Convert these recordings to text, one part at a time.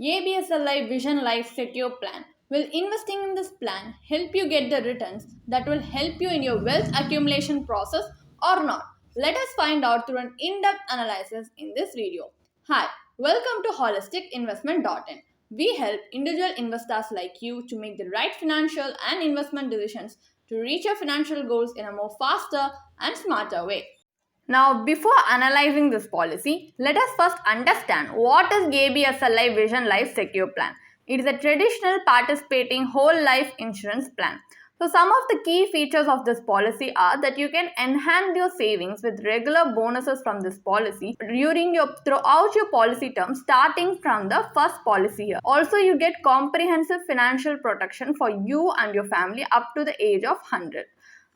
ABSLI Vision Life Secure Plan. Will investing in this plan help you get the returns that will help you in your wealth accumulation process or not? Let us find out through an in-depth analysis in this video. Hi, welcome to holisticinvestment.in. We help individual investors like you to make the right financial and investment decisions to reach your financial goals in a more faster and smarter way. Now, before analyzing this policy, let us first understand what is ABSLI Vision Life Secure Plan. It is a traditional participating whole life insurance plan. So, some of the key features of this policy are that you can enhance your savings with regular bonuses from this policy throughout your policy term, starting from the first policy year. Also, you get comprehensive financial protection for you and your family up to the age of 100.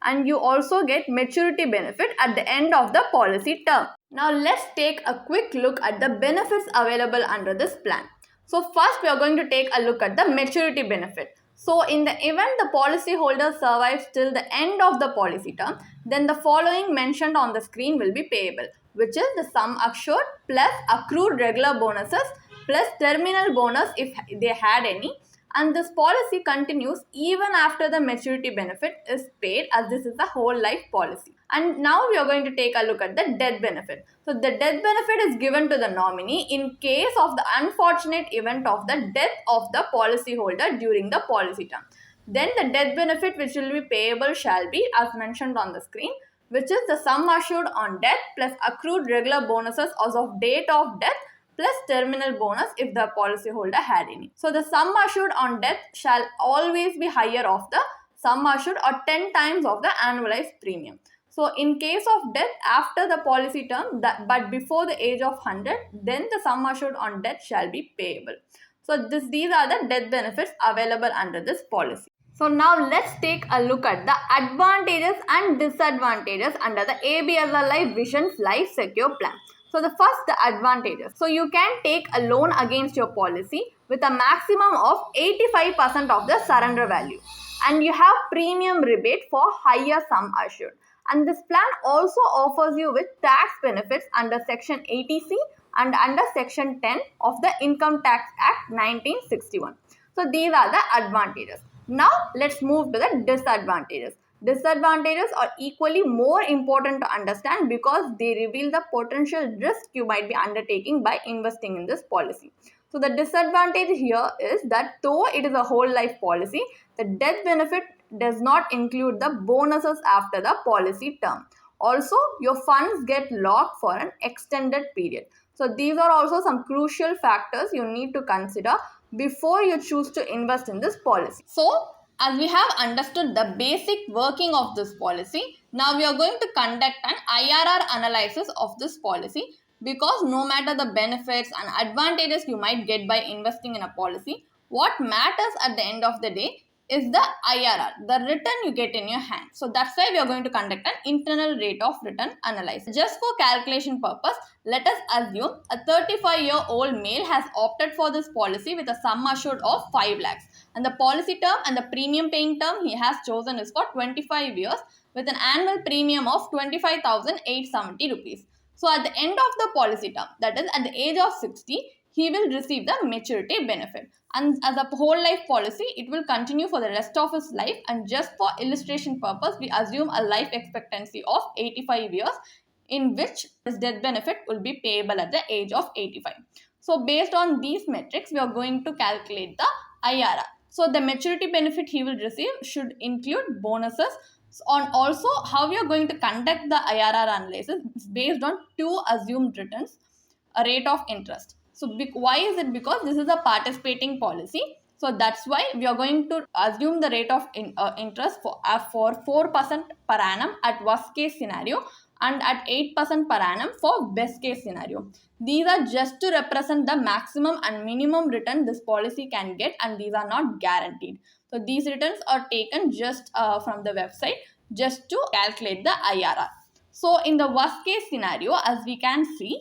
And you also get maturity benefit at the end of the policy term. Now let's take a quick look at the benefits available under this plan. So first we are going to take a look at the maturity benefit. So in the event the policyholder survives till the end of the policy term, then the following mentioned on the screen will be payable, which is the sum assured plus accrued regular bonuses plus terminal bonus if they had any. And this policy continues even after the maturity benefit is paid, as this is a whole life policy. And now we are going to take a look at the death benefit. So the death benefit is given to the nominee in case of the unfortunate event of the death of the policyholder during the policy term. Then the death benefit which will be payable shall be as mentioned on the screen, which is the sum assured on death plus accrued regular bonuses as of date of death plus terminal bonus if the policyholder had any. So the sum assured on death shall always be higher of the sum assured or 10 times of the annualized premium. So in case of death after the policy term but before the age of 100, then the sum assured on death shall be payable. So these are the death benefits available under this policy. So now let's take a look at the advantages and disadvantages under the ABSLI Vision Life Secure Plan. So the advantages. So you can take a loan against your policy with a maximum of 85% of the surrender value. And you have premium rebate for higher sum assured. And this plan also offers you with tax benefits under Section 80C and under Section 10 of the Income Tax Act 1961. So these are the advantages. Now let's move to the disadvantages. Disadvantages are equally more important to understand because they reveal the potential risk you might be undertaking by investing in this policy. So the disadvantage here is that though it is a whole life policy, the death benefit does not include the bonuses after the policy term. Also, your funds get locked for an extended period. So these are also some crucial factors you need to consider before you choose to invest in this policy. So, as we have understood the basic working of this policy, now we are going to conduct an IRR analysis of this policy, because no matter the benefits and advantages you might get by investing in a policy, what matters at the end of the day is the IRR, the return you get in your hand. So that's why we are going to conduct an internal rate of return analysis. Just for calculation purpose, let us assume a 35-year-old male has opted for this policy with a sum assured of 5 lakhs. And the policy term and the premium paying term he has chosen is for 25 years with an annual premium of 25,870 rupees. So at the end of the policy term, that is at the age of 60, he will receive the maturity benefit. And as a whole life policy, it will continue for the rest of his life. And just for illustration purpose, we assume a life expectancy of 85 years, in which his death benefit will be payable at the age of 85. So based on these metrics, we are going to calculate the IRR. So the maturity benefit he will receive should include bonuses. On also how we are going to conduct the IRR analysis is based on two assumed returns, a rate of interest. So why is it? Because this is a participating policy. So that's why we are going to assume the rate of interest for 4% per annum at worst case scenario and at 8% per annum for best case scenario. These are just to represent the maximum and minimum return this policy can get, and these are not guaranteed. So these returns are taken just from the website just to calculate the IRR. So in the worst case scenario, as we can see,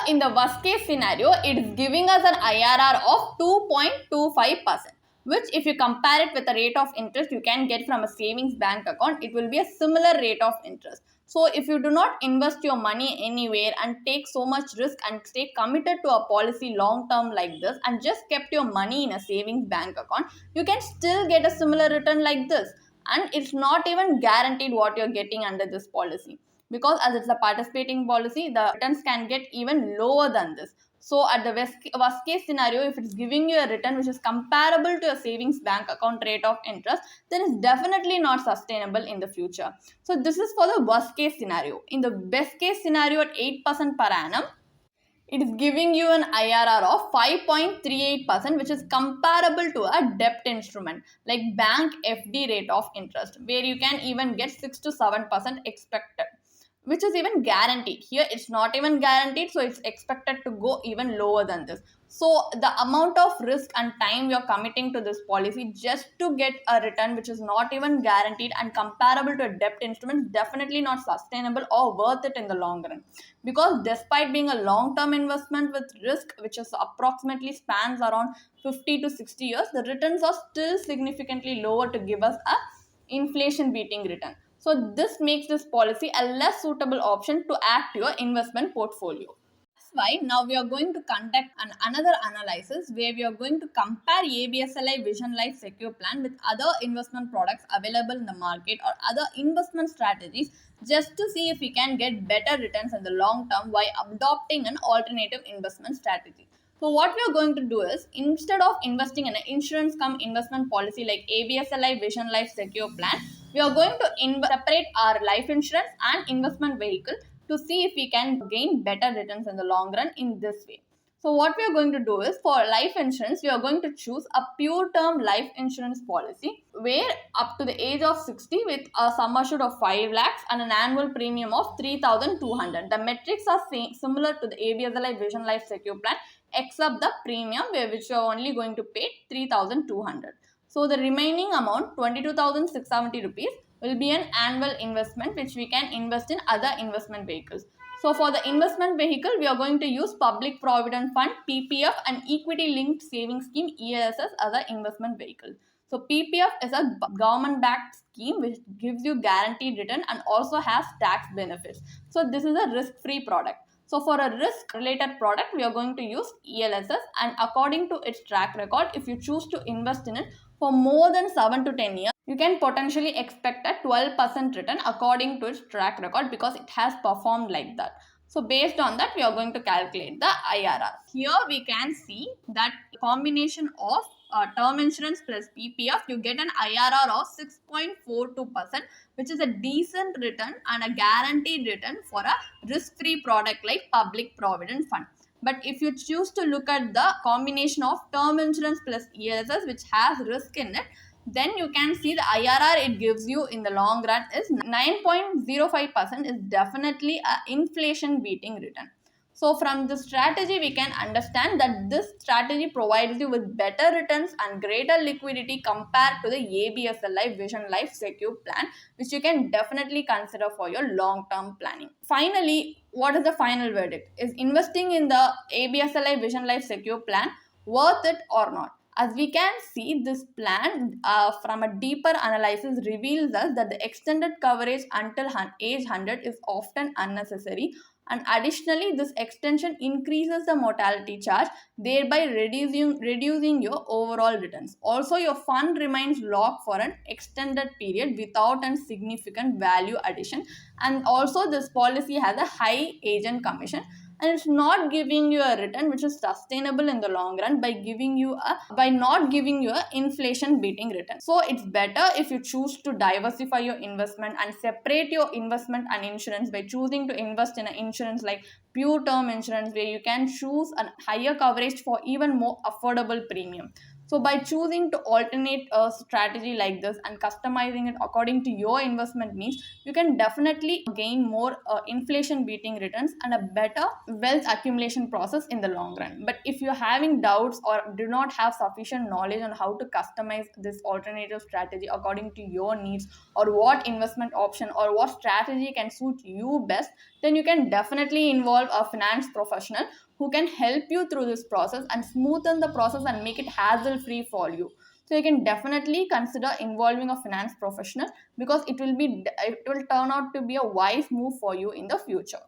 in the worst case scenario, it is giving us an IRR of 2.25%, which if you compare it with the rate of interest you can get from a savings bank account, it will be a similar rate of interest. So if you do not invest your money anywhere and take so much risk and stay committed to a policy long term like this and just kept your money in a savings bank account, you can still get a similar return like this. And it's not even guaranteed what you're getting under this policy, because as it's a participating policy, the returns can get even lower than this. So at the worst case scenario, if it's giving you a return which is comparable to a savings bank account rate of interest, then it's definitely not sustainable in the future. So this is for the worst case scenario. In the best case scenario at 8% per annum, it is giving you an IRR of 5.38%, which is comparable to a debt instrument like bank FD rate of interest, where you can even get 6 to 7% expected, which is even guaranteed. Here it's not even guaranteed, so it's expected to go even lower than this. So the amount of risk and time you're committing to this policy just to get a return which is not even guaranteed and comparable to a debt instrument is definitely not sustainable or worth it in the long run. Because despite being a long-term investment with risk which is approximately spans around 50 to 60 years, the returns are still significantly lower to give us a inflation beating return. So this makes this policy a less suitable option to add to your investment portfolio. That's why now we are going to conduct another analysis where we are going to compare ABSLI Vision Life Secure Plan with other investment products available in the market or other investment strategies, just to see if we can get better returns in the long term by adopting an alternative investment strategy. So what we are going to do is, instead of investing in an insurance cum investment policy like ABSLI Vision Life Secure Plan, we are going to separate our life insurance and investment vehicle to see if we can gain better returns in the long run in this way. So what we are going to do is, for life insurance, we are going to choose a pure term life insurance policy where up to the age of 60 with a sum assured of 5 lakhs and an annual premium of 3,200. The metrics are similar to the ABSLI Vision Life Secure Plan except the premium, which you are only going to pay 3,200. So the remaining amount, 22,670 rupees, will be an annual investment which we can invest in other investment vehicles. So for the investment vehicle, we are going to use Public Provident Fund, PPF, and Equity Linked Savings Scheme, ELSS, as an investment vehicle. So PPF is a government-backed scheme which gives you guaranteed return and also has tax benefits. So this is a risk-free product. So for a risk-related product, we are going to use ELSS, and according to its track record, if you choose to invest in it for more than 7 to 10 years, you can potentially expect a 12% return according to its track record because it has performed like that. So based on that, we are going to calculate the IRR. Here we can see that combination of term insurance plus PPF, you get an IRR of 6.42%, which is a decent return and a guaranteed return for a risk-free product like Public Provident Fund. But if you choose to look at the combination of term insurance plus ELSS, which has risk in it, then you can see the IRR it gives you in the long run is 9.05%, is definitely an inflation beating return. So from this strategy, we can understand that this strategy provides you with better returns and greater liquidity compared to the ABSLI Vision Life Secure Plan, which you can definitely consider for your long-term planning. Finally, what is the final verdict? Is investing in the ABSLI Vision Life Secure Plan worth it or not? As we can see, this plan from a deeper analysis reveals us that the extended coverage until age 100 is often unnecessary, and additionally this extension increases the mortality charge, thereby reducing your overall returns. Also, your fund remains locked for an extended period without a significant value addition, and also this policy has a high agent commission, and it's not giving you a return which is sustainable in the long run by not giving you a inflation beating return. So it's better if you choose to diversify your investment and separate your investment and insurance by choosing to invest in an insurance like pure term insurance, where you can choose a higher coverage for even more affordable premium. So by choosing to alternate a strategy like this and customizing it according to your investment needs, you can definitely gain more inflation beating returns and a better wealth accumulation process in the long run. But if you're having doubts or do not have sufficient knowledge on how to customize this alternative strategy according to your needs, or what investment option or what strategy can suit you best, then you can definitely involve a finance professional who can help you through this process and smoothen the process and make it hassle free for you. So you can definitely consider involving a finance professional because it will turn out to be a wise move for you in the future.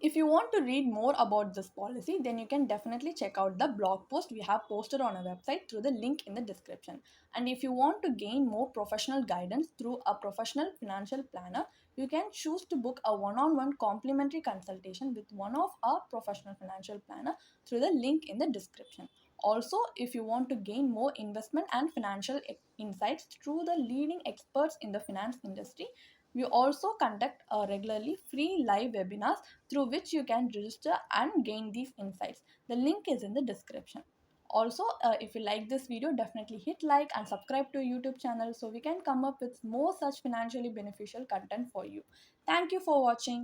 If you want to read more about this policy, then you can definitely check out the blog post we have posted on our website through the link in the description. And if you want to gain more professional guidance through a professional financial planner, you can choose to book a one-on-one complimentary consultation with one of our professional financial planner through the link in the description. Also, if you want to gain more investment and financial insights through the leading experts in the finance industry, we also conduct regularly free live webinars through which you can register and gain these insights. The link is in the description. Also, if you like this video, definitely hit like and subscribe to YouTube channel so we can come up with more such financially beneficial content for you. Thank you for watching.